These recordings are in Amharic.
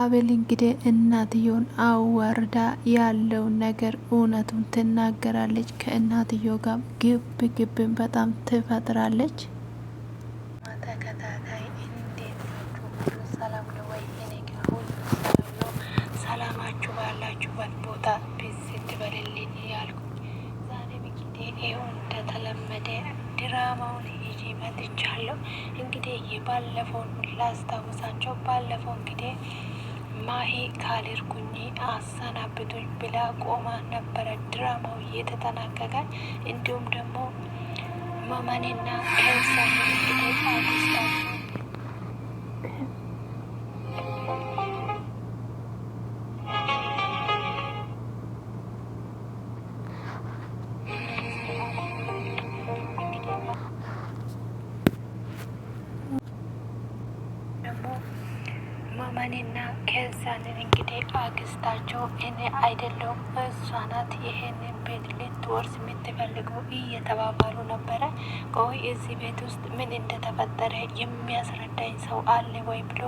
አቤል እንግዲህ እናትየውን አዋርዳ ያለውን ነገር እውነቱን ትናገራለች። ከእናትየው ጋር ግብን በጣም ትፈጥራለች። ተከታታይ እንዴት ናችሁ? ሁሉ ሰላም ነው ወይ? እኔ ጋር ሁሉ ሰላም ነው። ሰላማችሁ ባላችሁበት ቦታ ብዝት በልልኝ እያልኩ ዛሬ እንግዲህ ይኸው እንደተለመደ ድራማውን ይዤ መጥቻለሁ። እንግዲህ የባለፈውን ላስታውሳቸው። ባለፈው እንግዲህ ማሂ ካልሄድኩኝ አሰናብቱኝ ብላ ቆማ ነበረ ድራማው እየተጠናቀቀ። እንዲሁም ደግሞ መመኔና ከሳ ማማኔና ከዛንን እንግዲህ አግስታቸው እኔ አይደለሁም እሷ ናት ይሄንን ቤት ልትወርስ የምትፈልገው እየተባባሉ ነበረ። ቆይ እዚህ ቤት ውስጥ ምን እንደተፈጠረ የሚያስረዳኝ ሰው አለ ወይ ብሎ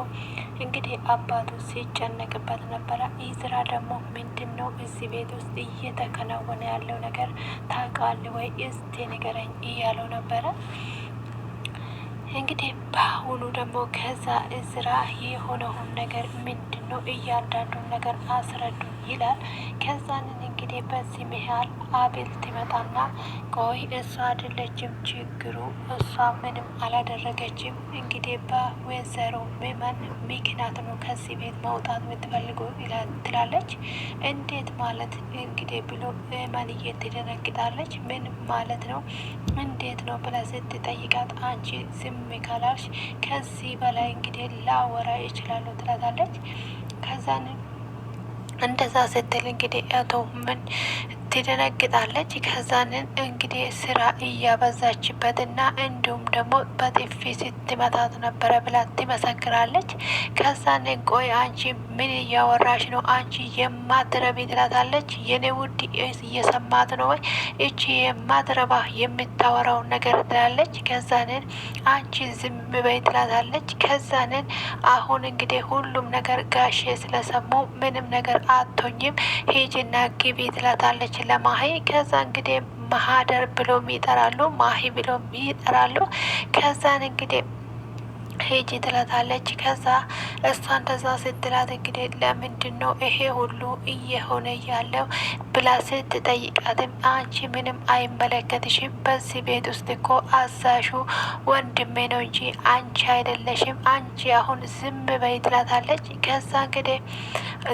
እንግዲህ አባቱ ሲጨነቅበት ነበረ። ኢዝራ ደግሞ ምንድን ነው እዚህ ቤት ውስጥ እየተከናወነ ያለው ነገር ታውቃለህ ወይ እስቲ ንገረኝ እያለው ነበረ። እንግዲህ በአሁኑ ደግሞ ከዛ እዝራ የሆነውን ነገር ምንድን ነው እያንዳንዱን ነገር አስረዱ ይላል። ከዛንን እንግዲህ በዚህ መሀል አቤል ትመጣና ቆይ እሷ አይደለችም ችግሩ፣ እሷ ምንም አላደረገችም። እንግዲህ በወይዘሮ መመን ምክንያት ነው ከዚህ ቤት መውጣት የምትፈልገው ትላለች። እንዴት ማለት እንግዲህ ብሎ መመንዬ ትደነግጣለች። ምን ማለት ነው እንዴት ነው ብላ ስትጠይቃት አንቺ ዝም ካላልሽ ከዚህ በላይ እንግዲህ ላወራ ይችላሉ ትላታለች። ከዛን እንደዛ ስትል እንግዲህ አቶ ምን ትደነግጣለች። ከዛንን እንግዲህ ስራ እያበዛችበትና እንዲሁም ደግሞ በጥፊ ስትመታት ነበረ ብላ ትመሰክራለች። ከዛንን ቆይ አንቺ ምን እያወራሽ ነው አንቺ የማትረቢ ትላታለች። የኔ ውድ እየሰማት ነው ወይ እቺ የማትረባ የምታወራውን ነገር ትላለች። ከዛንን አንቺ ዝም በይ ትላታለች። ከዛንን አሁን እንግዲህ ሁሉም ነገር ጋሼ ስለሰሙ ምንም ነገር አቶኝም ሂጂና ግቢ ትላታለች ለማሂ። ከዛ እንግዲህ ማህደር ብሎም ይጠራሉ፣ ማሂ ብሎም ይጠራሉ። ከዛን እንግዲህ ሄጂ ትላታለች። ከዛ እሷ እንደዛ ስትላት እንግዲህ ለምንድን ነው ይሄ ሁሉ እየሆነ ያለው ብላ ስትጠይቃትም አንቺ ምንም አይመለከትሽም፣ በዚህ ቤት ውስጥ እኮ አዛዡ ወንድሜ ነው እንጂ አንቺ አይደለሽም፣ አንቺ አሁን ዝም በይ ትላታለች። ከዛ እንግዲህ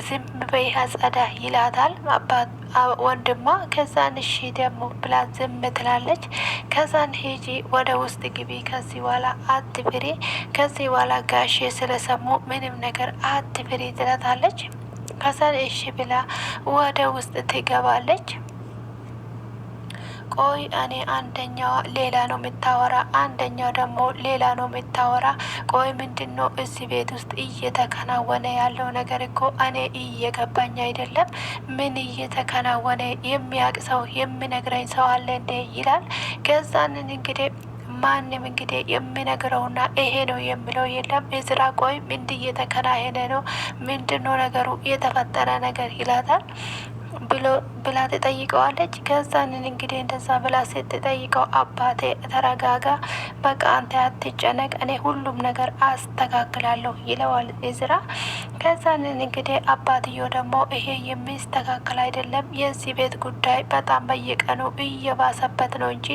ዝም በይ አጸዳ ይላታል አባት ወንድሟ። ከዛን እሺ ደግሞ ብላ ዝም ትላለች። ከዛን ሄጂ ወደ ውስጥ ግቢ፣ ከዚህ በኋላ አትፍሪ፣ ከዚህ በኋላ ጋሼ ስለሰሙ ምንም ነገር አትፍሪ ትላታለች። ከዛን እሺ ብላ ወደ ውስጥ ትገባለች። ቆይ እኔ አንደኛዋ ሌላ ነው የምታወራ፣ አንደኛው ደግሞ ሌላ ነው የምታወራ። ቆይ ምንድን ነው እዚህ ቤት ውስጥ እየተከናወነ ያለው ነገር እኮ እኔ እየገባኝ አይደለም። ምን እየተከናወነ የሚያውቅ ሰው የሚነግረኝ ሰው አለ እንዴ ይላል። ከዛንን እንግዲህ ማንም እንግዲህ የሚነግረውና ይሄ ነው የሚለው የለም። እዝራ ቆይ ምንድ እየተከናወነ ነው? ምንድን ነው ነገሩ? የተፈጠረ ነገር ይላታል ብላ ትጠይቀዋለች። ከዛንን እንግዲህ እንደዛ ብላ ስትጠይቀው አባቴ ተረጋጋ፣ በቃ አንተ አትጨነቅ፣ እኔ ሁሉም ነገር አስተካክላለሁ ይለዋል እዝራ። ከዛንን እንግዲህ አባትየው ደግሞ ይሄ የሚስተካከል አይደለም፣ የዚህ ቤት ጉዳይ በጣም በየቀኑ እየባሰበት ነው እንጂ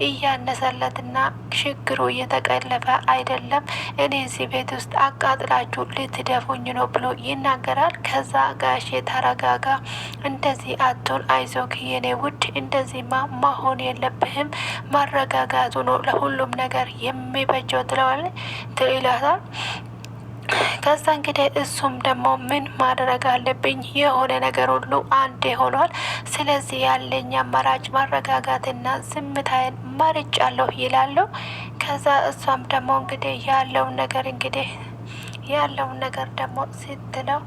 እያነሰለትና ችግሩ እየተቀለፈ አይደለም። እኔ እዚህ ቤት ውስጥ አቃጥላችሁ ልትደፉኝ ነው ብሎ ይናገራል። ከዛ ጋሼ ተረጋጋ፣ እንደዚህ አቱን አይዞክ የኔ ውድ፣ እንደዚህማ መሆን የለብህም፣ ማረጋጋቱ ነው ለሁሉም ነገር የሚበጀው ትለዋለች። ከዛ እንግዲህ እሱም ደግሞ ምን ማድረግ አለብኝ? የሆነ ነገር ሁሉ አንዴ ሆኗል። ስለዚህ ያለኝ አማራጭ ማረጋጋትና ዝምታዬን መርጫለሁ ይላሉ። ከዛ እሷም ደግሞ እንግዲህ ያለውን ነገር ደግሞ ስትለው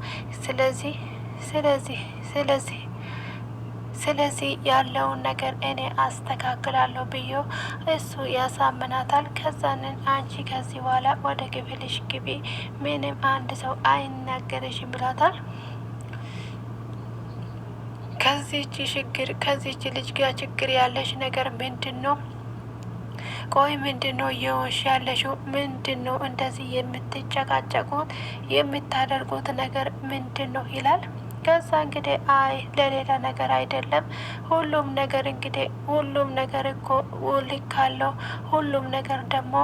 ስለዚህ ስለዚህ ያለውን ነገር እኔ አስተካክላለሁ ብዬ እሱ ያሳምናታል። ከዛንን አንቺ ከዚህ በኋላ ወደ ክፍልሽ ግቢ፣ ምንም አንድ ሰው አይናገርሽም ብላታል። ከዚች ልጅ ጋር ችግር ያለሽ ነገር ምንድን ነው? ቆይ ምንድን ነው እየሆንሽ ያለሽው? ምንድን ነው እንደዚህ የምትጨቃጨቁት? የምታደርጉት ነገር ምንድን ነው ይላል። ከዛ እንግዲህ አይ ለሌላ ነገር አይደለም፣ ሁሉም ነገር እኮ ልክ አለው። ሁሉም ነገር ደግሞ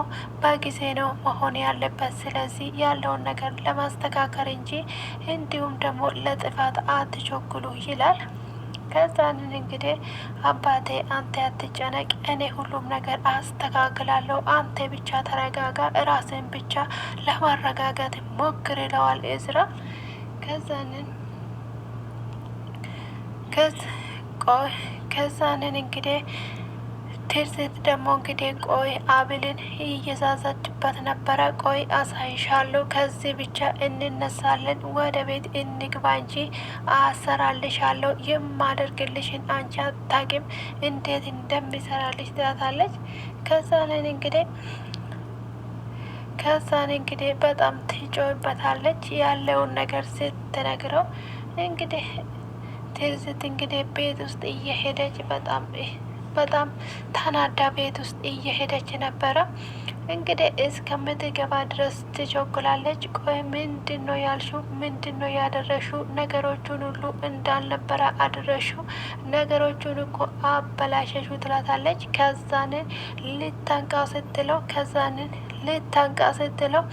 በጊዜ ነው መሆን ያለበት። ስለዚህ ያለውን ነገር ለማስተካከል እንጂ እንዲሁም ደግሞ ለጥፋት አትቸኩሉ ይላል። ከዛንን እንግዲህ አባቴ አንተ አትጨነቅ፣ እኔ ሁሉም ነገር አስተካክላለሁ፣ አንተ ብቻ ተረጋጋ፣ ራስን ብቻ ለማረጋጋት ሞክር ይለዋል እዝራ። ከዛንን እንግዲህ ትርሲት ደግሞ እንግዲህ ቆይ አብልን እየዛዛችበት ነበረ። ቆይ አሳይሻለሁ፣ ከዚህ ብቻ እንነሳለን፣ ወደ ቤት እንግባ እንጂ አሰራልሻለሁ፣ የማደርግልሽን አንቺ አታውቂም እንዴት እንደሚሰራልሽ ትላታለች። ከዛን እንግዲህ በጣም ትጮይበታለች። ያለውን ነገር ስትነግረው እንግዲህ ትርሲት እንግዲህ ቤት ውስጥ እየሄደች በጣም ተናዳ ቤት ውስጥ እየሄደች ነበረ። እንግዲህ እስከምትገባ ድረስ ትቸኩላለች። ቆይ ምንድን ነው ያልሽው? ምንድን ነው ያደረሽው? ነገሮቹን ሁሉ እንዳልነበረ አደረሽው፣ ነገሮቹን እኮ አበላሸሹ ትላታለች። ከዛንን ልታንቃ ስትለው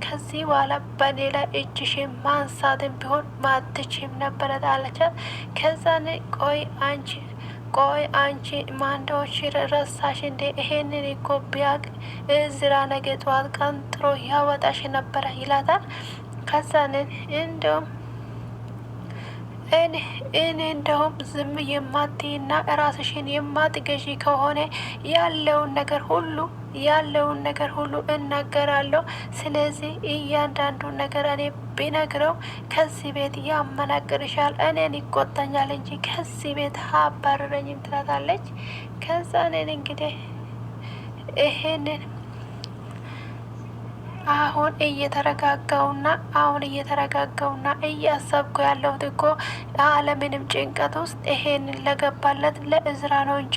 ከዚህ በኋላ በኔ ላይ እጅሽን ማንሳትን ቢሆን ማትችም ነበረ አለቻት። ቆይ አንቺ ማንዳዎች ረሳሽ እንዴ? ይሄንን እኮ ቢያቅ እዝራ ነገ ጠዋት ቀንጥሮ ያወጣሽ ነበረ ይላታል። ከዛንን እንደውም ዝም የማትይና ራስሽን የማትገዢ ከሆነ ያለውን ነገር ሁሉ እናገራለሁ። ስለዚህ እያንዳንዱ ነገር እኔ ቢነግረው ከዚህ ቤት ያመናቅርሻል፣ እኔን ይቆጣኛል እንጂ ከዚህ ቤት አባረረኝም ትላታለች። ከዛ እኔን እንግዲህ ይሄንን አሁን እየተረጋጋውና እያሰብኩ ያለሁት እኮ አለምንም ጭንቀት ውስጥ ይሄንን ለገባለት ለእዝራ ነው እንጂ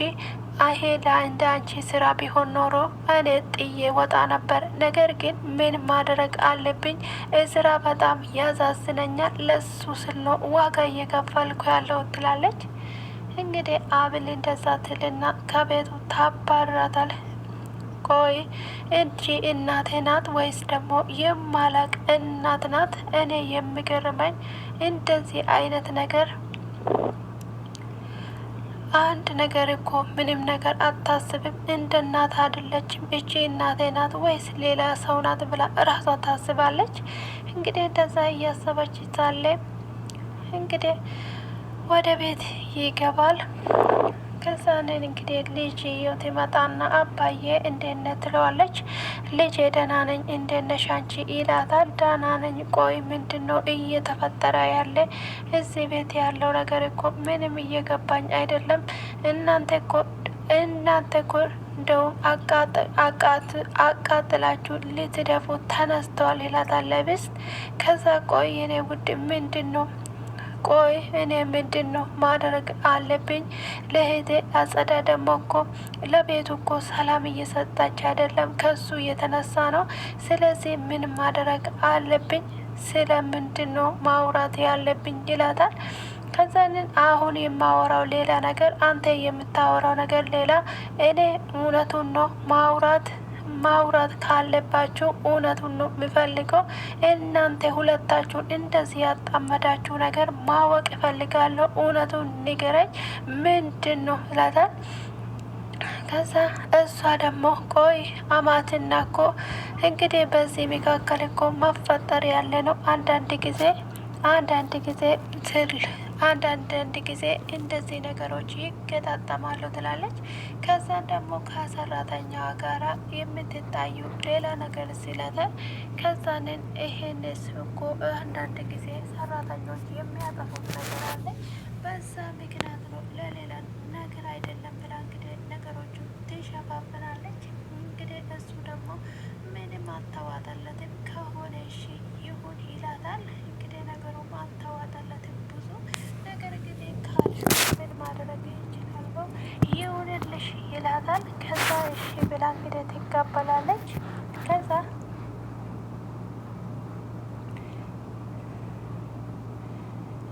ይሄ ለአንድ አንቺ ስራ ቢሆን ኖሮ እኔ ጥዬ ወጣ ነበር። ነገር ግን ምን ማድረግ አለብኝ? እዝራ በጣም ያዛዝነኛል። ለሱ ስል ነው ዋጋ እየከፈልኩ ያለው ትላለች። እንግዲህ አብል እንደዛ ትልና ከቤቱ ታባራታል። ቆይ እንጂ እናቴ ናት ወይስ ደግሞ የማላቅ እናት ናት? እኔ የሚገርመኝ እንደዚህ አይነት ነገር አንድ ነገር እኮ ምንም ነገር አታስብም። እንደ እናት አይደለችም። እቺ እናቴ ናት ወይስ ሌላ ሰው ናት ብላ እራሷ ታስባለች። እንግዲህ እንደዛ እያሰበች ሳለ እንግዲህ ወደ ቤት ይገባል። ከዛንን እንግዲህ ልጅየው ትመጣና አባዬ እንዴት ነህ ትለዋለች። ልጄ ደህና ነኝ፣ እንዴት ነሽ አንቺ ይላታል። ደህና ነኝ። ቆይ ምንድን ነው እየተፈጠረ ያለ? እዚህ ቤት ያለው ነገር እኮ ምንም እየገባኝ አይደለም። እናንተ እኮ እንደውም አቃጥላችሁ ልትደፉ ተነስተዋል ይላታል ለብስት። ከዛ ቆይ የኔ ውድ ምንድን ነው? ቆይ እኔ ምንድን ነው ማድረግ አለብኝ? ለእህቴ አጸዳ ደግሞ እኮ ለቤቱ እኮ ሰላም እየሰጣች አይደለም፣ ከሱ የተነሳ ነው። ስለዚህ ምን ማድረግ አለብኝ? ስለምንድን ነው ማውራት ያለብኝ ይላታል። ከዛንን አሁን የማወራው ሌላ ነገር፣ አንተ የምታወራው ነገር ሌላ። እኔ እውነቱን ነው ማውራት ካለባችሁ እውነቱን ነው የሚፈልገው። እናንተ ሁለታችሁን እንደዚህ ያጣመዳችሁ ነገር ማወቅ እፈልጋለሁ። እውነቱን ንገረኝ፣ ምንድን ነው ይላታል። ከዛ እሷ ደግሞ ቆይ አማትና እኮ እንግዲህ በዚህ መካከል እኮ መፈጠር ያለ ነው። አንዳንድ ጊዜ እንደዚህ ነገሮች ይገጣጠማሉ ትላለች። ከዛን ደግሞ ከሰራተኛዋ ጋራ የምትጣዩ ሌላ ነገር ሲላታል። ከዛንን ይሄንስ እኮ አንዳንድ ጊዜ ሰራተኞች የሚያጠፉት ነገር አለ በዛ ምክንያት ነው ለሌላ ነገር አይደለም ብላ እንግዲህ ነገሮቹን ትሸፋፍናለች። እንግዲህ እሱ ደግሞ ምንም አልተዋጠለትም። ከሆነ እሺ ይሁን ይላታል። እንግዲህ ነገሩም አልተዋጠለትም ብዙ ነገር ጊዜ ካልሽ ምን ማድረግ ይችላለሁ ይሁንልሽ ይላታል። ከዛ እሺ ብላ እንግዲህ ትቀበላለች። ከዛ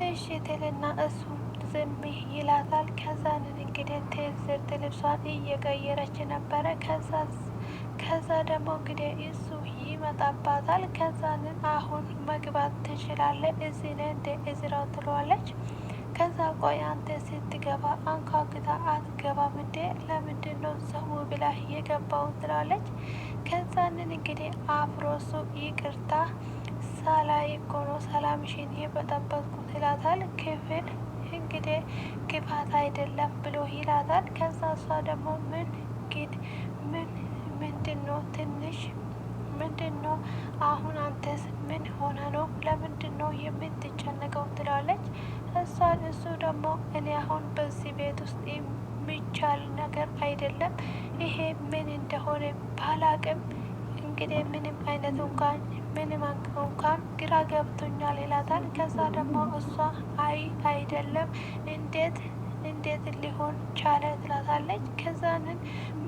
እሺ ትልና እሱም ዝም ይላታል። ከዛንን እንግዲህ ትዝብት ልብሷን እየቀየረች ነበረ። ከዛ ደግሞ እንግዲህ እሱ ይመጣባታል። ከዛንን አሁን መግባት ትችላለህ እዚህ ነህ እንደ እዝራው ትለዋለች። ከዛ ቆይ አንተ ስትገባ አንኳኩታ አትገባም እንዴ? ለምንድን ነው ሰው ብላ የገባው ትላለች። ከዛንን እንግዲህ አፍሮሱ ይቅርታ ሳላይ እኮ ነው ሰላምሽን የበጠበጥኩት ይላታል። ክፍል እንግዲህ ክፋት አይደለም ብሎ ይላታል። ከዛ እሷ ደግሞ ምንድን ነው ትንሽ ምንድን ነው አሁን አንተስ ምን ሆነ ነው ለምንድን ነው የምትጨነቀው ትላለች። እሱ ደግሞ እኔ አሁን በዚህ ቤት ውስጥ የሚቻል ነገር አይደለም ይሄ ምን እንደሆነ ባላቅም እንግዲህ ምንም አይነት እንኳን ግራ ገብቶኛል ይላታል። ከዛ ደግሞ እሷ አይደለም እንዴት ሊሆን ቻለ ትላታለች። ከዛንን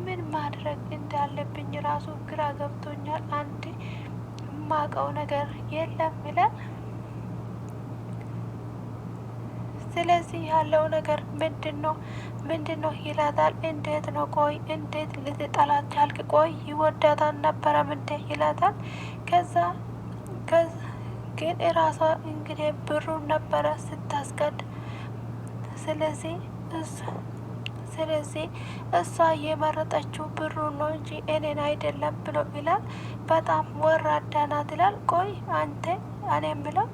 ምን ማድረግ እንዳለብኝ ራሱ ግራ ገብቶኛል አንድ የማውቀው ነገር የለም ይላል። ስለዚህ ያለው ነገር ምንድን ነው ይላታል። እንዴት ነው ቆይ እንዴት ልትጠላት ቻልክ? ቆይ ይወዳታል ነበረ ምንድ ይላታል። ከዛ ግን እራሷ እንግዲህ ብሩን ነበረ ስታስቀድ ስለዚህ እሷ የመረጠችው ብሩ ነው እንጂ እኔን አይደለም ብሎ ይላል። በጣም ወራዳ ናት ይላል። ቆይ አንተ እኔ የምለው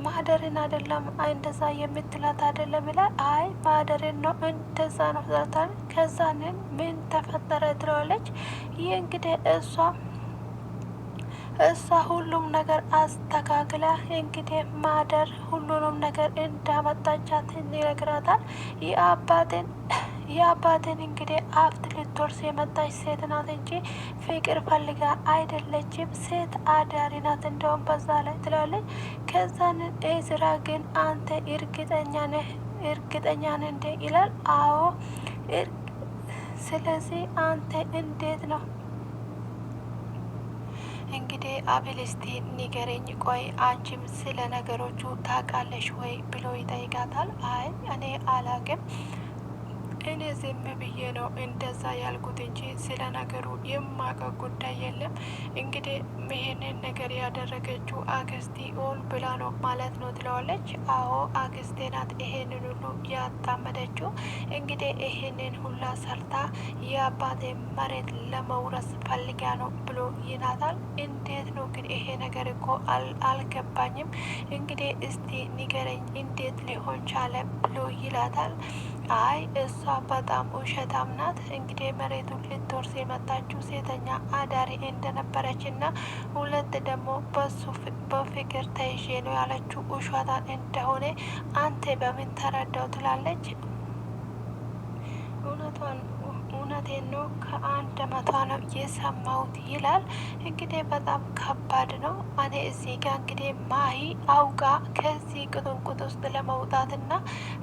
ማህደርን አይደለም እንደዛ የምትላት አይደለም ይላል። አይ ማህደርን ነው እንደዛ ነው ዛታል። ከዛንን ምን ተፈጠረ ትለዋለች። ይህ እንግዲህ እሷ ሁሉም ነገር አስተካክላ እንግዲህ ማህደር ሁሉንም ነገር እንዳመጣቻት ይነግራታል። የአባቴን እንግዲህ ሀብት ልትወርስ የመጣች ሴት ናት እንጂ ፍቅር ፈልጋ አይደለችም፣ ሴት አዳሪ ናት እንደውም በዛ ላይ ትላለች። ከዛን ኤዝራ ግን አንተ እርግጠኛ ነህ እንዴ ይላል። አዎ ስለዚህ አንተ እንዴት ነው እንግዲህ አቤል ንገረኝ፣ ቆይ አንቺም ስለ ነገሮቹ ታውቃለሽ ወይ ብሎ ይጠይቃታል። አይ እኔ አላቅም እኔ ዝም ብዬ ነው እንደዛ ያልኩት እንጂ ስለ ነገሩ የማውቀው ጉዳይ የለም። እንግዲህ ይሄንን ነገር ያደረገችው አክስቴ ሆን ብላ ነው ማለት ነው ትለዋለች። አዎ አክስቴ ናት ይሄንን ሁሉ ያጣመደችው። እንግዲህ ይሄንን ሁላ ሰርታ የአባቴ መሬት ለመውረስ ፈልጋ ነው ብሎ ይናታል። እንዴት ነው ግን ይሄ ነገር እኮ አልገባኝም። እንግዲህ እስቲ ንገረኝ እንዴት ሊሆን ቻለ ብሎ ይላታል። አይ እሷ በጣም ውሸታም ናት። እንግዲህ መሬቱን ልትወርስ የመጣችው ሴተኛ አዳሪ እንደነበረች እና ሁለት ደግሞ በፍቅር ተይዤ ነው ያለችው ውሸታን እንደሆነ አንተ በምን ተረዳው ትላለች። እውነቴን ነው ከ100 ነው የሰማሁት ይላል። እንግዲህ በጣም ከባድ ነው። እኔ እዚህ ጋር እንግዲህ ማሂ አውቃ ከዚህ ቅጥንቁጥ ውስጥ ለመውጣትና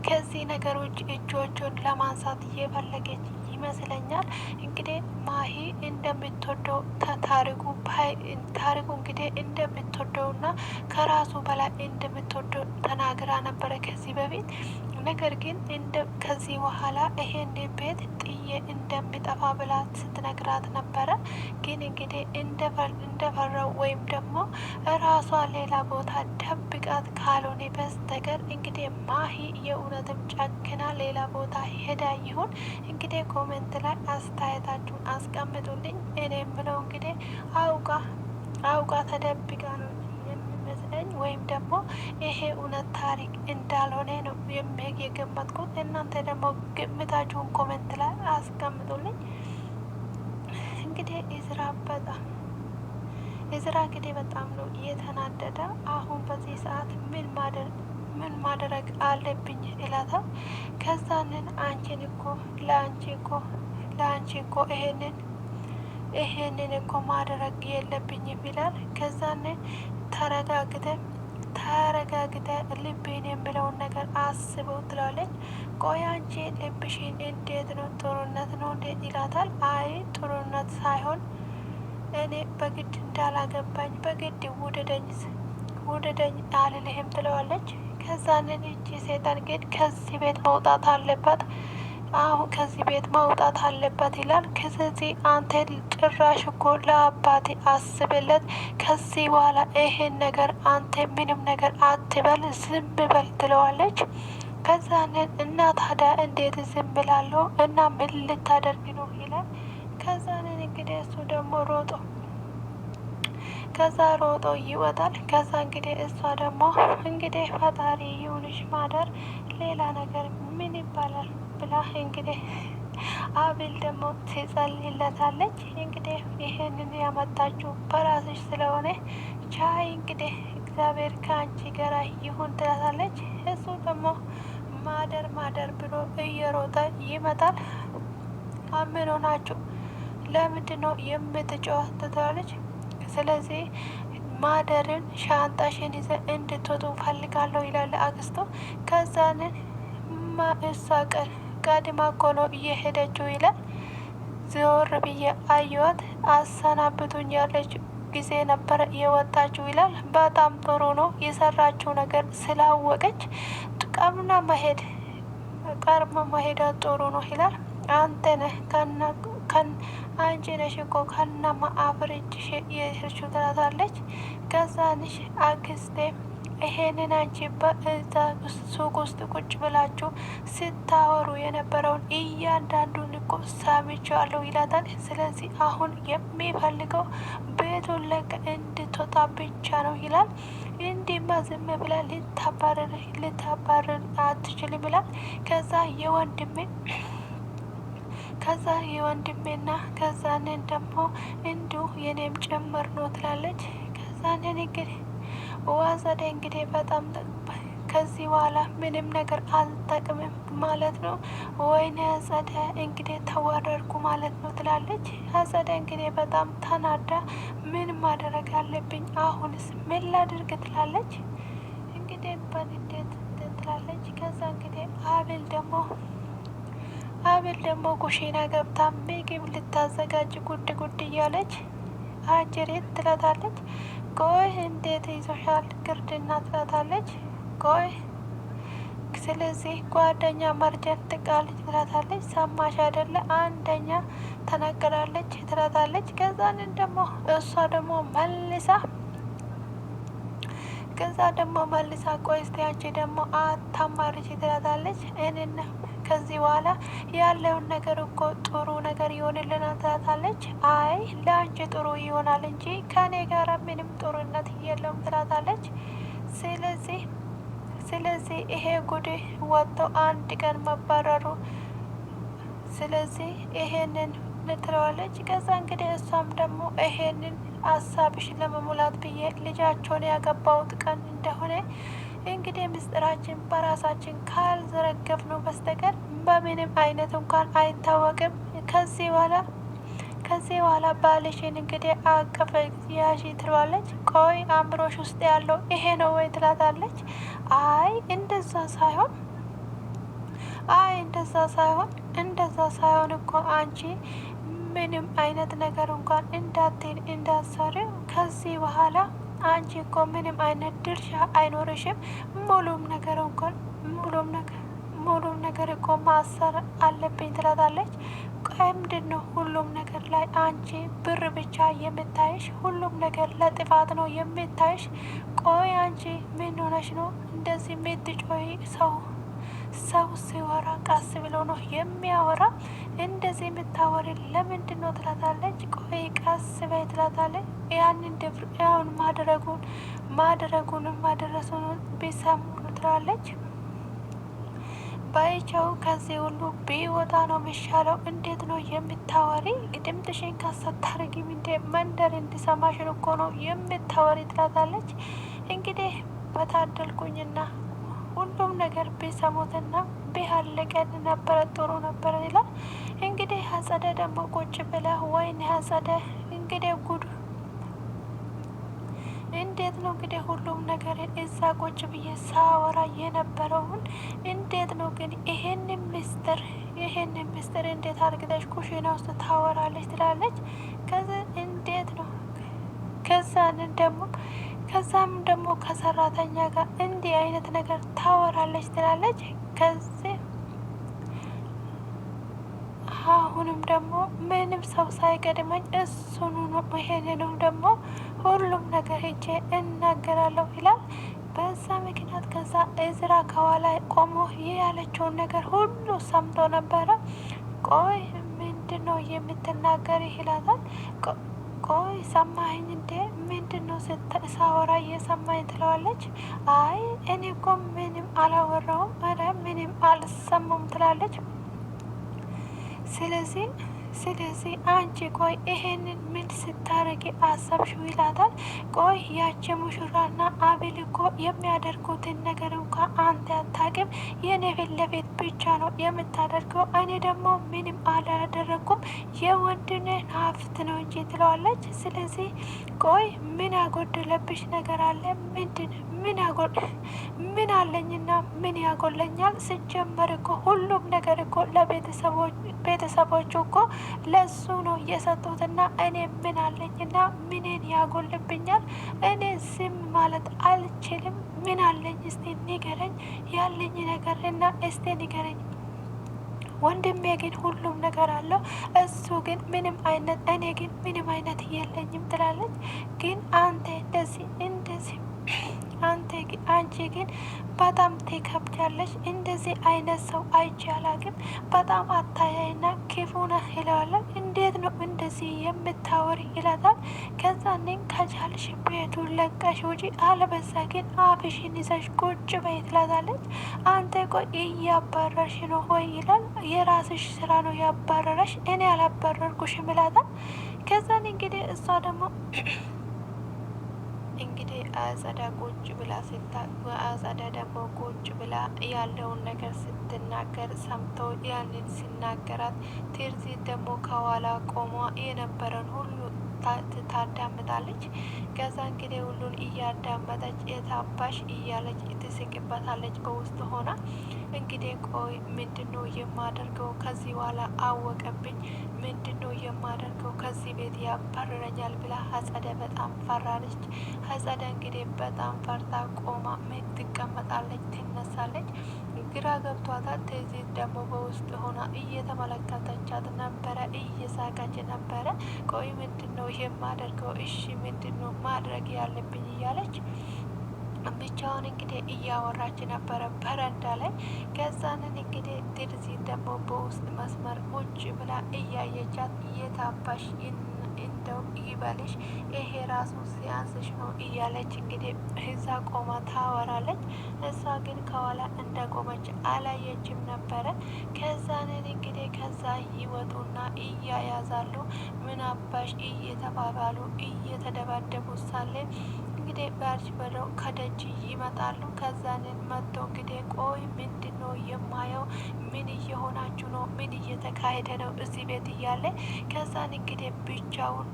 ከዚህ ነገሮች እጆቹን ለማንሳት እየፈለገች ይመስለኛል። እንግዲህ ማሂ እንደምትወደው ታሪኩ እንግዲህ እንደምትወደውና ከራሱ በላይ እንደምትወደው ተናግራ ነበረ ከዚህ በፊት። ነገር ግን ከዚህ በኋላ ይሄን ቤት ጥዬ እንደሚጠፋ ብላ ስትነግራት ነበረ። ግን እንግዲህ እንደፈራው ወይም ደግሞ ራሷ ሌላ ቦታ ደብቃት ካልሆነ በስተቀር እንግዲህ ማሂ የእውነትም ጨክና ሌላ ቦታ ሄዳ ይሆን? እንግዲህ ኮሜንት ላይ አስተያየታችሁን አስቀምጡልኝ። እኔ የምለው እንግዲህ አውቃ ተደብቃ ነው የሚመስለኝ ወይም ደግሞ ይሄ እውነት ታሪክ እንዳልሆነ ነው የገመትኩት። እናንተ ደግሞ ግምታችሁን ኮሜንት ላይ አስቀምጡልኝ። እንግዲህ እዝራ እንግዲህ በጣም ነው እየተናደደ። አሁን በዚህ ሰዓት ምን ማድረግ አለብኝ ይላታል። ከዛንን ለአንቺ እኮ ይሄንን እኮ ማድረግ የለብኝም ይላል። ከዛንን ተረጋግተ ልቤን የምለውን ነገር አስበው ትላለች። ቆይ አንቺ ልብሽን እንዴት ነው? ጥሩነት ነው እንዴት ይላታል። አይ ጥሩነት ሳይሆን እኔ በግድ እንዳላገባኝ በግድ ውደደኝ አልልህም ትለዋለች። ከዛንን እቺ ሴጣን ግን ከዚህ ቤት መውጣት አለባት፣ አሁን ከዚህ ቤት መውጣት አለባት ይላል። ከዚህ አንተ ጭራሽ እኮ ለአባቴ አስብለት፣ ከዚህ በኋላ ይሄን ነገር አንተ ምንም ነገር አትበል፣ ዝም በል ትለዋለች። ከዛንን እና ታዲያ እንዴት ዝም ብላለሁ እና ምን ልታደርግ ነው ይላል። ከዛንን እንግዲህ እሱ ደግሞ ሮጦ ይወጣል። ከዛ እንግዲህ እሷ ደግሞ እንግዲህ ፈጣሪ ይሁንሽ ማደር ሌላ ነገር ምን ይባላል ብላ እንግዲህ አቤል ደግሞ ትጸልይለታለች። እንግዲህ ይሄንን ያመጣችው በራስሽ ስለሆነ ቻይ እንግዲህ እግዚአብሔር ከአንቺ ጋር ይሁን ትላታለች። እሱ ደግሞ ማደር ብሎ እየሮጠ ይመጣል። ምን ሆናችሁ? ለምንድን ነው የምትጮህ? ትላለች። ስለዚህ ማደርን ሻንጣሽን ይዘ እንድትወጡ ፈልጋለሁ ይላል አክስቶ። ከዛንን እሷ ቀድማ እኮ ነው እየሄደችው ይላል። ዞር ብዬ አየዋት፣ አሰናብቱኝ ያለች ጊዜ ነበረ የወጣችው ይላል። በጣም ጥሩ ነው የሰራችው ነገር ስላወቀች ቀድማ መሄዷ ጥሩ ነው ይላል። አንተ ነህ አንቺ ነሽ እኮ ከነማ አፍርጭሽ የሄድሽው ትላታለች። ከዛንሽ አክስቴ ይሄንን አንቺ በእዛ ሱቅ ውስጥ ቁጭ ብላችሁ ስታወሩ የነበረውን እያንዳንዱን እኮ ሰምቼዋለሁ ይላታል። ስለዚህ አሁን የሚፈልገው ቤቱን ለቀ እንድትወጣ ብቻ ነው ይላል። እንዲህማ ዝም ብላ ልታባረር አትችልም ይላል። ከዛ የወንድሜና ከዛንን ደግሞ እንዲሁ የኔም ጭምር ነው ትላለች። ከዛንን እንግዲህ ዋዘደ እንግዲህ በጣም ከዚህ በኋላ ምንም ነገር አልጠቅምም ማለት ነው። ወይኔ አጸደ እንግዲህ ተዋረድኩ ማለት ነው ትላለች። አጸደ እንግዲህ በጣም ተናዳ ምን ማድረግ አለብኝ አሁንስ ምን ላድርግ ትላለች። እንግዲህ በንዴት ትላለች። ከዛ እንግዲህ አቤል ደግሞ ኩሽና ገብታ ምግብ ልታዘጋጅ ጉድ እያለች አጅሬት ትላታለች። ቆይ እንዴት ይዞሻል ግርድና ትላታለች። ቆይ ስለዚህ ጓደኛ መርጀት ጥቃለች ትላታለች። ሰማሽ አይደለ አንደኛ ተናገራለች ትላታለች። ከዛንን ደግሞ እሷ ደግሞ መልሳ ቆይ እስቲ አንቺ ደግሞ አታማርች ትላታለች። እኔና ከዚህ በኋላ ያለውን ነገር እኮ ጥሩ ነገር ይሆንልናል ትላታለች። አይ ለአንቺ ጥሩ ይሆናል እንጂ ከኔ ጋር ምንም ጥሩነት የለውም ትላታለች። ስለዚህ ይሄ ጉድ ወጥቶ አንድ ቀን መባረሩ ስለዚህ ይሄንን ትለዋለች። ከዛ እንግዲህ እሷም ደግሞ ይሄንን ሀሳብሽ ለመሙላት ብዬ ልጃቸውን ያገባውት ቀን እንደሆነ እንግዲህ ምስጢራችን በራሳችን ካልዘረገፍ ነው በስተቀር በምንም አይነት እንኳን አይታወቅም። ከዚህ በኋላ ባልሽን እንግዲህ አቀፈ ያዢ ትለዋለች። ቆይ አእምሮሽ ውስጥ ያለው ይሄ ነው ወይ ትላታለች። አይ እንደዛ ሳይሆን እኮ አንቺ ምንም አይነት ነገር እንኳን እንዳትሰሪ ከዚህ በኋላ አንቺ እኮ ምንም አይነት ድርሻ አይኖርሽም። ሙሉም ነገር እኮ ማሰር አለብኝ ትላታለች። ቆይ ምንድን ነው ሁሉም ነገር ላይ አንቺ ብር ብቻ የምታይሽ? ሁሉም ነገር ለጥፋት ነው የምታይሽ? ቆይ አንቺ ምን ሆነሽ ነው እንደዚህ የምትጮይ? ሰው ሲወራ ቀስ ብሎ ነው የሚያወራ። እንደዚህ የምታወሪ ለምንድን ነው ትላታለች። ቆይ ቀስ በይ ትላታለች። ያንን ያውን ማድረሱን ቢሰሙ ትላለች። ባይቸው ከዚህ ሁሉ ቢወጣ ነው የሚሻለው። እንዴት ነው የምታወሪ? ድምፅሽን ካሳታረጊም እንደ መንደር እንዲሰማሽን እኮ ነው የምታወሪ ትላታለች። እንግዲህ በታደልኩኝና ሁሉም ነገር ቢሰሙትና ቢያለቀን ነበረ ጥሩ ነበረ ይላል። እንግዲህ አጸደ ደግሞ ቁጭ ብላ ወይኔ አጸደ እንግዲህ ጉዱ እንዴት ነው እንግዲህ ሁሉም ነገር እዛ ቁጭ ብዬ ሳወራ የነበረውን እንዴት ነው ግን ይሄን ምስጢር እንዴት አድርገሽ ኩሽና ውስጥ ታወራለች ትላለች። እንዴት ነው ከዛም ደግሞ ከሰራተኛ ጋር እንዲህ አይነት ነገር ታወራለች ትላለች። ከዚህ አሁንም ደግሞ ምንም ሰው ሳይቀድመኝ እሱኑ ነው ይሄንንም ደግሞ ሁሉም ነገር ሄጄ እናገራለሁ ይላል። በዛ ምክንያት ከዛ እዝራ ከኋላ ቆሞ ይህ ያለችውን ነገር ሁሉ ሰምቶ ነበረ። ቆይ ምንድን ነው የምትናገር ይላታል። ቆይ ሰማኸኝ እንዴ? ምንድን ነው ሳወራ እየሰማኝ ትለዋለች። አይ እኔ እኮ ምንም አላወራውም፣ ኧረ ምንም አልሰማም ትላለች። ስለዚህ አንቺ ቆይ ይሄንን ምን ስታረጊ አሰብሽው ይላታል። ቆይ ያቺ ሙሽራና አቤል እኮ የሚያደርጉትን ነገር እንኳ አንተ አታውቅም። የኔ ፊት ለፊት ብቻ ነው የምታደርገው። እኔ ደግሞ ምንም አላደረኩም የወንድንን ሀብት ነው እንጂ ትለዋለች። ስለዚህ ቆይ ምን ያጎደለብሽ ነገር አለ? ምን አለኝና ምን ያጎለኛል? ስጀመር እኮ ሁሉም ነገር እኮ ቤተሰቦቹ እኮ ለሱ ነው የሰጡትና እኔ ምን አለኝና ምንን ያጎልብኛል? እኔ ዝም ማለት አልችልም። ምን አለኝ? እስቲ ንገረኝ፣ ያለኝ ነገር እና እስቲ ንገረኝ። ወንድሜ ግን ሁሉም ነገር አለው፣ እሱ ግን ምንም አይነት፣ እኔ ግን ምንም አይነት የለኝም ትላለች። ግን አንተ እንደዚህ አንቺ ግን በጣም ትከብዳለች። እንደዚህ አይነት ሰው አይቼ አላውቅም። በጣም አታያይና ክፉ ነህ ይለዋል። እንዴት ነው እንደዚህ የምታወሪ ይላታል። ከዛ እኔን ከቻልሽ ቤቱን ለቀሽ ውጪ፣ አለበዛ ግን አፍሽን ይዘሽ ቁጭ በይ ትላታለች። አንተ ቆይ እያባረርሽ ነው ወይ ይላል። የራስሽ ስራ ነው ያባረረሽ፣ እኔ አላባረርኩሽም ይላታል። ከዛን እንግዲህ እሷ ደግሞ አጸዳ ቁጭ ብላ አጸዳ ደግሞ ቁጭ ብላ ያለውን ነገር ስትናገር ሰምቶ ያንን ሲናገራት ትርሲት ደግሞ ከኋላ ቆሟ የነበረን ሁሉ ታዳምጣለች። ከዛ እንግዲህ ሁሉን እያዳመጠች የታባሽ እያለች ትስቅበታለች በውስጥ ሆና። እንግዲህ ቆይ ምንድነው የማደርገው? ከዚህ በኋላ አወቀብኝ፣ ምንድነው የማደርገው? ከዚህ ቤት ያባረረኛል ብላ አጸደ በጣም ፈራለች። አጸደ እንግዲህ በጣም ፈርታ ቆማ ትቀመጣለች፣ ትነሳለች። ግራ ገብቷታል። ትዕዚት ደግሞ በውስጥ ሆና እየተመለከተቻት ነበረ፣ እየሳቀች ነበረ። ቆይ ምንድነው የማደርገው? እሺ ምንድነው ማድረግ ያለብኝ? እያለች ብቻውን እንግዲህ እያወራች ነበረ በረንዳ ላይ። ከዛንን እንግዲህ ትርሲት ደግሞ በውስጥ መስመር ቁጭ ብላ እያየቻት እየታባሽ እንደው ይበልሽ ይሄ ራሱ ሲያንስሽ ነው እያለች እንግዲህ እዛ ቆማ ታወራለች። እሷ ግን ከኋላ እንደ ቆመች አላየችም ነበረ። ከዛንን እንግዲህ ከዛ ይወጡና እያያዛሉ። ምን አባሽ እየተባባሉ እየተደባደቡ ሳለ እንግዲህ ባርች በረው ከደጅ ይመጣሉ። ከዛንን መጥቶ እንግዲህ ቆይ ምንድን ነው የማየው? ምን እየሆናችሁ ነው? ምን እየተካሄደ ነው እዚህ ቤት እያለ ከዛን እንግዲህ ብቻውን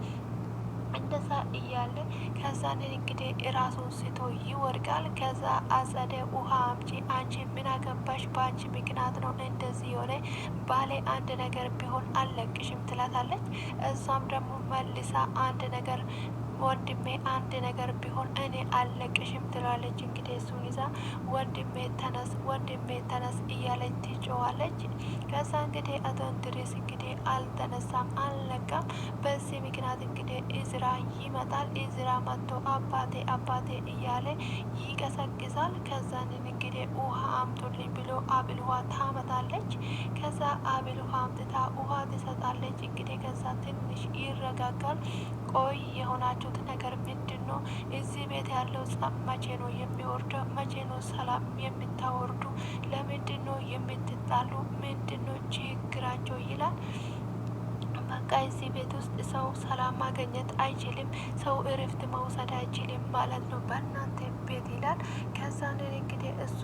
እንደዛ እያለ ከዛንን እንግዲህ ራሱን ስቶ ይወድቃል። ከዛ አጸደ ውሃ አምጪ፣ አንቺ ምን አገባሽ? በአንቺ ምክንያት ነው እንደዚህ የሆነ ባሌ አንድ ነገር ቢሆን አልለቅሽም ትላታለች። እሷም ደግሞ መልሳ አንድ ነገር ወንድሜ አንድ ነገር ቢሆን እኔ አልለቅሽም ትላለች። እንግዲህ እሱን ይዛ ወንድሜ ተነስ እያለች ትጮዋለች። ከዛ እንግዲህ አቶ እንድሪስ እንግዲህ አልተነሳም፣ አልነቃም። በዚህ ምክንያት እንግዲህ እዝራ ይመጣል። እዝራ መጥቶ አባቴ እያለ ይቀሰቅሳል። ከዛንን እንግዲህ ውሃ አምጡልኝ ብሎ አብል ውሃ ታመጣለች። ከዛ አብል ውሃ አምጥታ ውሃ ትሰጣለች። እንግዲህ ከዛ ትንሽ ይረጋጋል። ቆይ የሆናችሁት ነገር ምንድን ነው? እዚህ ቤት ያለው ጸብ መቼ ነው የሚወርደው? መቼ ነው ሰላም የምታወርዱ? ለምንድን ነው የምትጣሉ? ምንድን ነው ችግራቸው? ይላል። በቃ እዚህ ቤት ውስጥ ሰው ሰላም ማግኘት አይችልም፣ ሰው እረፍት መውሰድ አይችልም ማለት ነው በእናንተ ቤት ይላል። ከዛንን እንግዲህ እሱ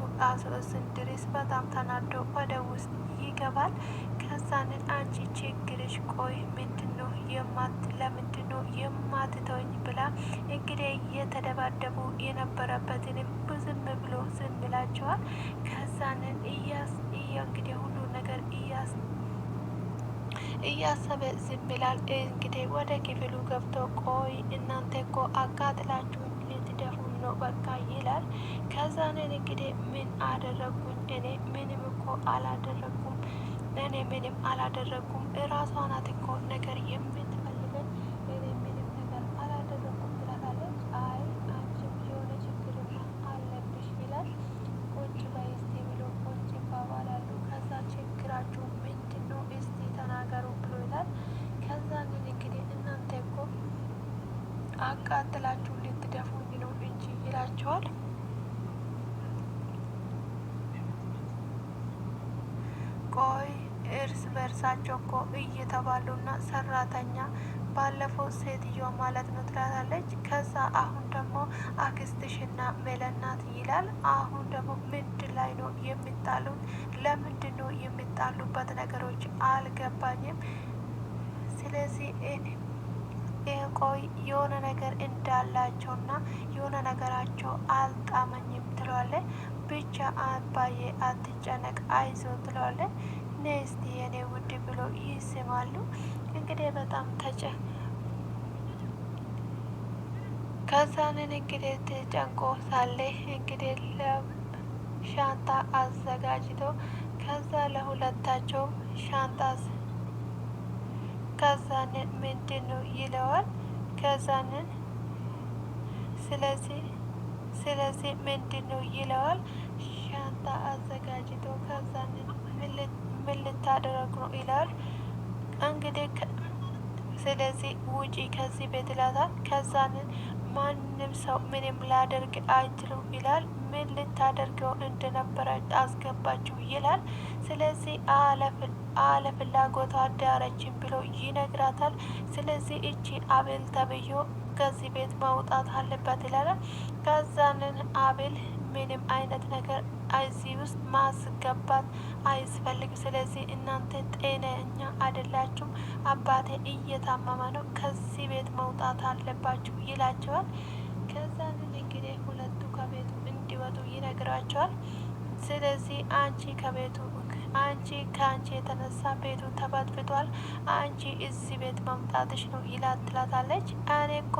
ስንድሪስ በጣም ተናዶ ወደ ውስጥ ይገባል። ከዛንን አንቺ ችግርሽ ቆይ ምንድነው ለምንድነው የማትተውኝ ብላ እንግዲህ እየተደባደቡ የነበረበትንም ዝም ብሎ ዝም ይላቸዋል። ከዛንን እንግዲህ ሁሉ ነገር እያሰበ ዝም ይላል። እንግዲህ ወደ ክፍሉ ገብቶ ቆይ እናንተ እኮ አቃጥላችሁ ልትደፉኝ ነው በቃ ይላል። ከዛንን እንግዲህ ምን አደረጉኝ? እኔ ምንም እኮ አላደረጉም፣ እኔ ምንም አላደረጉም፣ እራሷ ናት እኮ ነገር የምትፈልገኝ፣ እኔ ምንም ነገር አላደረጉም ትላታለች። አይ አንቺም የሆነ ችግርማ አለብሽ ይላል። ቁጭ በይ እስቲ ብሎ ቁጭ ይባባላሉ። ከዛ ችግራችሁ ምንድን ነው እስቲ ተናገሩ ብሎ ይላል። ከዛንን እንግዲህ እናንተ እኮ አቃጥላችሁ ልትደፉኝ ነው እንጂ ይላቸዋል። ቆይ እርስ በርሳቸው እኮ እየተባሉና ሰራተኛ ባለፈው ሴትዮዋ ማለት ነው ትላታለች። ከዛ አሁን ደግሞ አክስትሽና ሜለናት ይላል። አሁን ደግሞ ምንድን ላይ ነው የሚጣሉት? ለምንድን ነው የሚጣሉበት ነገሮች አልገባኝም። ስለዚህ ቆይ የሆነ ነገር እንዳላቸውና የሆነ ነገራቸው አልጣመኝም ትለዋለች። ብቻ አባዬ አትጨነቅ አይዞ ትለዋለች። ነስቲ የኔ ውድ ብሎ ይስማሉ። እንግዲህ በጣም ከዛንን እንግዲህ ተጨንቆ ሳለ እንግዲህ ሻንጣ አዘጋጅቶ ከዛ ለሁለታቸው ሻንጣ ከዛንን ምንድን ነው ይለዋል። ከዛንን ስለዚህ ምንድን ነው ይለዋል። ሻንጣ አዘጋጅቶ ከዛንን ምን ልታደርግ ነው ይላል። እንግዲህ ስለዚህ ውጪ ከዚህ ቤት ይላታል። ከዛንን ማንም ሰው ምንም ላደርግ አይችሉም ይላል። ምን ልታደርገው እንደነበረ አስገባችሁ ይላል። ስለዚህ አለፍላጎቷ አዳረችን ብሎ ይነግራታል። ስለዚህ እቺ አቤል ተብዮ ከዚህ ቤት መውጣት አለበት ይላል። ከዛንን አቤል ምንም አይነት ነገር እዚህ ውስጥ ማስገባት አይስፈልግም። ስለዚህ እናንተ ጤነኛ አይደላችሁም፣ አባቴ እየታመመ ነው፣ ከዚህ ቤት መውጣት አለባችሁ ይላቸዋል። ከዛንን እንግዲህ ሁለቱ ከቤቱ እንዲወጡ ይነግራቸዋል። ስለዚህ ከአንቺ የተነሳ ቤቱ ተበጥብጧል፣ አንቺ እዚህ ቤት መምጣትሽ ነው ትላታለች። እኔ እኮ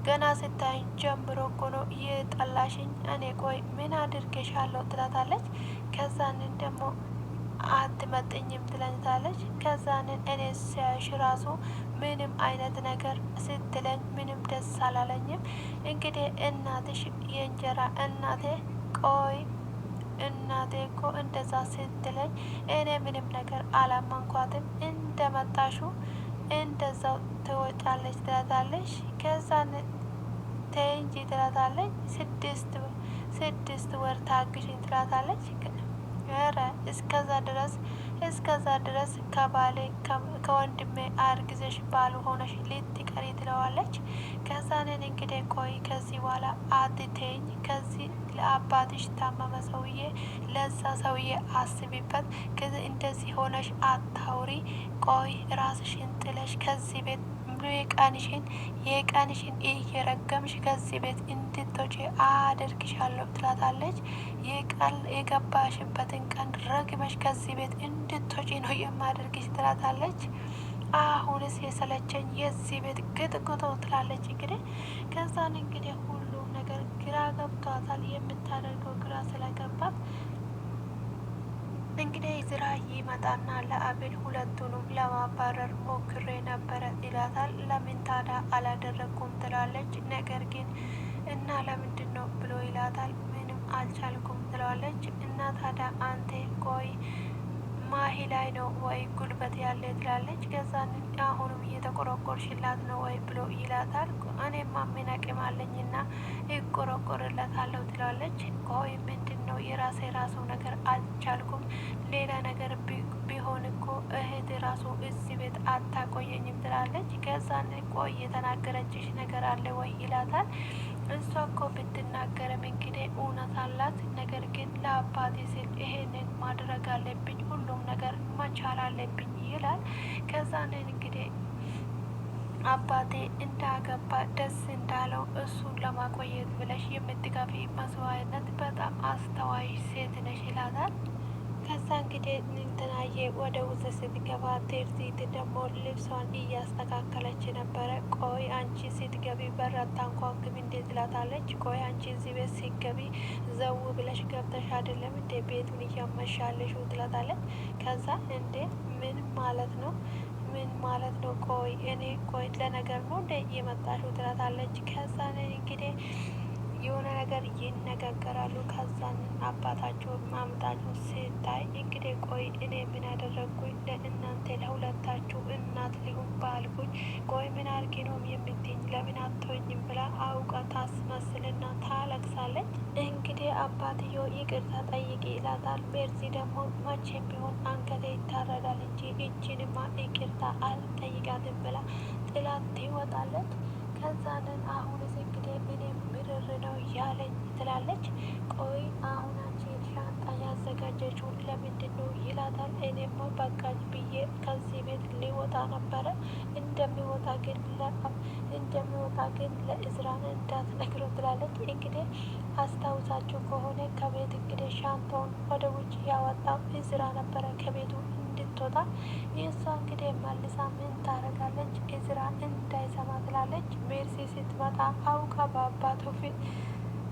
ገና ስታይ ጀምሮ እኮ ነው የጠላሽኝ። እኔ ቆይ ምን አድርጌሻለሁ ትላታለች። ከዛንን ደግሞ አትመጥኝም ትለኝታለች። ከዛንን እኔ ሲያይሽ ራሱ ምንም አይነት ነገር ስትለኝ ምንም ደስ አላለኝም። እንግዲህ እናትሽ የእንጀራ እናቴ ቆይ እናቴ እኮ እንደዛ ስትለኝ እኔ ምንም ነገር አላመንኳትም። እንደመጣሹ እንደዛው ትወጫለች ትላታለች። ከዛን ተንጂ ትላታለች። 6 ወር ታግሽኝ ትላታለች። ኧረ እስከዛ ድረስ ከባሌ ከወንድሜ አርግዘሽ ባሉ ሆነሽ ልትቀሪ ትለዋለች። ከዛንን እንግዲህ ቆይ ከዚህ በኋላ አትተኝ፣ ከዚህ ለአባትሽ ታመመ ሰውዬ ለዛ ሰውዬ አስቢበት፣ እንደዚህ ሆነሽ አታውሪ፣ ቆይ ራስሽን ጥለሽ ከዚህ ቤት የቀንሽን እየረገምሽ ከዚህ ቤት እንድትወጪ አደርግሻለሁ ትላታለች። የገባሽበትን ቀን ረግመሽ ከዚህ ቤት እንድትወጪ ነው የማደርግሽ ትላታለች። አሁንስ የሰለቸኝ የዚህ ቤት ግጥግጦ ትላለች። እንግዲህ ከዛን እንግዲህ ሁሉም ነገር ግራ ገብቷታል። የምታደርገው ግራ ስለገባት እንግዲህ ዝራ ይመጣና ለአቤል ሁለቱንም ለማባረር ሞክሬ ነበረ ይላታል። ለምን ታዲያ አላደረግኩም ትላለች። ነገር ግን እና ለምንድን ነው ብሎ ይላታል። ምንም አልቻልኩም ትለዋለች። እና ታዲያ አንተ ቆይ ማሂ ላይ ነው ወይ ጉልበት ያለ ትላለች። ከዛን አሁንም እየተቆረቆርሽላት ነው ወይ ብሎ ይላታል። እኔማ ምን አቅም አለኝና ይቆረቆርለታለሁ ትላለች። ቆይ ምንድን ነው የራሴ ነገር አልቻልኩም። ሌላ ነገር ቢሆን እኮ እህት ራሱ እዚህ ቤት አታቆየኝም ትላለች። ከዛን ቆይ የተናገረችሽ ነገር አለ ወይ ይላታል። እሷ እኮ ብትናገርም እንግዲህ እውነት አላት። ነገር ግን ለአባቴ ስል ይሄንን ማድረግ አለብኝ፣ ሁሉም ነገር መቻል አለብኝ ይላል። ከዛን እንግዲህ አባቴ እንዳገባ ደስ እንዳለው እሱን ለማቆየት ብለሽ የምትከፊ መስዋዕትነት በጣም አስተዋይ ሴት ነሽ ይላታል። ከዛ እንግዲህ እንትናዬ ወደ ውስጥ ስትገባ ቴርዚት ደግሞ ልብሷን እያስተካከለች ነበረ። ቆይ አንቺ ስትገቢ በር አታንኳኩም እንዴ ትላታለች። ቆይ አንቺ እዚህ ቤት ስትገቢ ዘው ብለሽ ገብተሽ አይደለም እንዴ ቤቱን እያመሻለሽ ትላታለች። ከዛ እንዴ ምን ማለት ነው? ምን ማለት ነው? ቆይ እኔ ቆይ ለነገር ነው እንደ እየመጣሽው ትላታለች። ከዛን እንግዲህ የሆነ ነገር ይነጋገራሉ። ከዛን አባታቸው ማምጣቸው ሲታይ እንግዲህ ቆይ እኔ ምን ያደረግኩኝ ለእናንተ ለሁለታችሁ እናት ሊሆን ባልኩኝ፣ ቆይ ምን አድርጌ ነው የምትኝ? ለምን አትወኝም ብላ አውቃ ታስመስልና ታለቅሳለች። እንግዲህ አባትዮ ይቅርታ ጠይቂ ይላታል። ሜርሲ ደግሞ መቼም ቢሆን አንገቴ ይታረዳል እንጂ እጅንማ ይቅርታ አልጠይቃትም ብላ ጥላት ትወጣለች። ከዛንን አሁንስ እንግዲህ እኔም ምርር ነው ያለኝ ትላለች። ቆይ አሁን አንቺ ሻንጣ ያዘጋጀችው ለምንድን ነው ይላታል። እኔማ በቃኝ ብዬ ከዚህ ቤት ሊወጣ ነበረ። እንደሚወጣ ግን ለእዝራን እንዳትነግረው ትላለች። እንግዲህ አስታውሳችሁ ከሆነ ከቤት እንግዲህ ሻንጣውን ወደ ውጭ ያወጣው እዝራ ነበረ ከቤቱ እንድትወጣ። የእሷ እንግዲህ መልሳ ምን ታረጋለች? እዝራ እንዳይሰማ ትላለች። ሜርሲ ስትመጣ አውቃ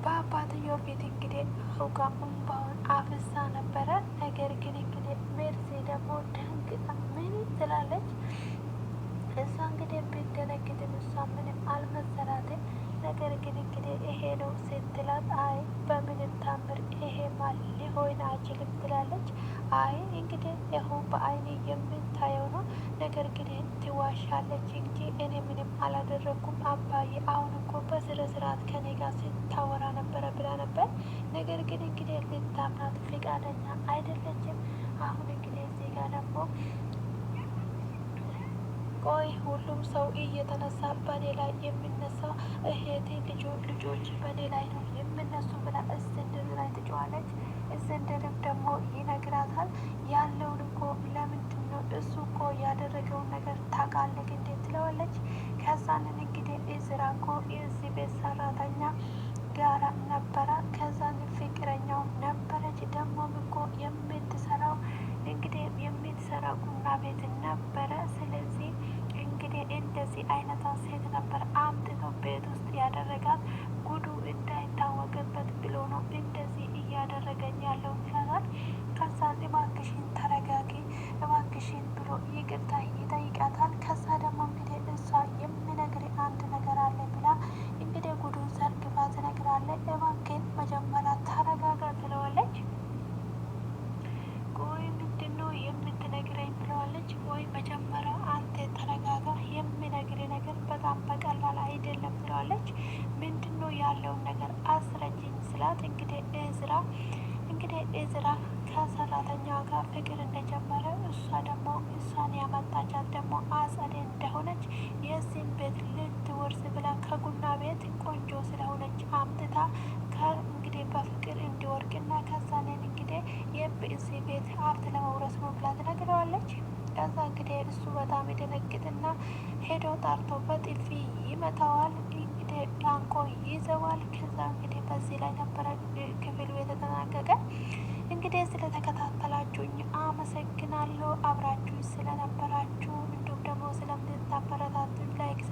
በአባትየው ፊት እንግዲህ አውቃ እንባውን አፍሳ ነበረ። ነገር ግን እንግዲህ ሜርሲ ደግሞ ደንግጣ ምን ትላለች? እሷ እንግዲህ ብትደነግጥም እሷ ምንም አልመሰላትም። ነገር ግን እንግዲህ ይሄ ነው ስትላት አይ በምንም ታምር ይሄ ማል ሊሆን አይችልም ትላለች። አይ እንግዲህ ይኸው በአይኔ የምታየው ነው። ነገር ግን ትዋሻለች እንጂ እኔ ምንም አላደረኩም አባዬ፣ አሁን እኮ በስነ ስርዓት ከኔ ጋር ስታወራ ነበረ ብላ ነበር። ነገር ግን እንግዲህ ልታምናት ፍቃደኛ አይደለችም። አሁን እንግዲህ እዚህ ጋር ደግሞ ቆይ ሁሉም ሰው እየተነሳ በኔ ላይ የሚነሳው እህቴ ልጆች በኔ ላይ ነው የምነሱ ብላ እስክንድር ላይ ትጫዋለች። እስክንድርም ደግሞ ይነግራታል። ያለውን እኮ ለምንድን ነው እሱ እኮ ያደረገውን ነገር ታውቃለህ እንዴት ትለዋለች። ከዛንን እንግዲህ እዝራ እኮ የዚህ ቤት ሰራተኛ ጋራ ነበረ። ከዛን ፍቅረኛው ነበረች። ደግሞም እኮ የምትሰራው እንግዲህ የምትሰራ ቡና ቤት ነበረ። ስለዚህ እንግዲህ እንደዚህ አይነቷ ሴት ነበር አምጥቶ ቤት ውስጥ ያደረጋት። ጉዱ እንዳይታወቅበት ብሎ ነው እንደዚህ እያደረገኝ ያለው ይላታል። ከዛ እባክሽን ተረጋጊ እባክሽን ብሎ ይቅርታ ይጠይቃታል። ከዛ ደግሞ እንግዲህ እሷ የምነግር አንድ ነገር አለ ብላ እንግዲህ ጉዱን ዘርግፋ ትነግራለች። እባክን መጀመሪያ ተረጋጋ ትለዋለች። ቆይ ምንድን ነው የምትነግረኝ ብለዋለች። ቆይ መጀመሪያ አንተ ተረጋጋ፣ የምነግር ነገር በጣም በቀላል አይደለም ትለዋለች። ምንድን ነው ያለውን ነገር አስረጅኝ ስላት እንግዲህ እዝራ ከሰራተኛዋ ጋር ፍቅር እንደጀመረ እሷ ደግሞ እሷን ያመጣቻት ደግሞ አጸዴ እንደሆነች የዚህን ቤት ልትወርስ ብላ ከቡና ቤት ቆንጆ ስለሆነች አምጥታ እንግዲህ በፍቅር እንዲወርቅና ከዛንን እንግዲህ የዚህ ቤት ሀብት ለመውረስ ነው ብላ ትነግረዋለች። ከዛ እንግዲህ እሱ በጣም የደነግጥና ሄዶ ጠርቶ በጥፊ ይመታዋል። እንግዲህ አንቆ ይዘዋል። ከዛ እንግዲህ በዚህ ላይ ነበረ ክፍሉ የተጠናቀቀ። እንግዲህ ስለተከታተላችሁኝ አመሰግናለሁ። አብራችሁ ስለነበራችሁ እንዲሁም ደግሞ ስለምታበረታቱኝ ላይክ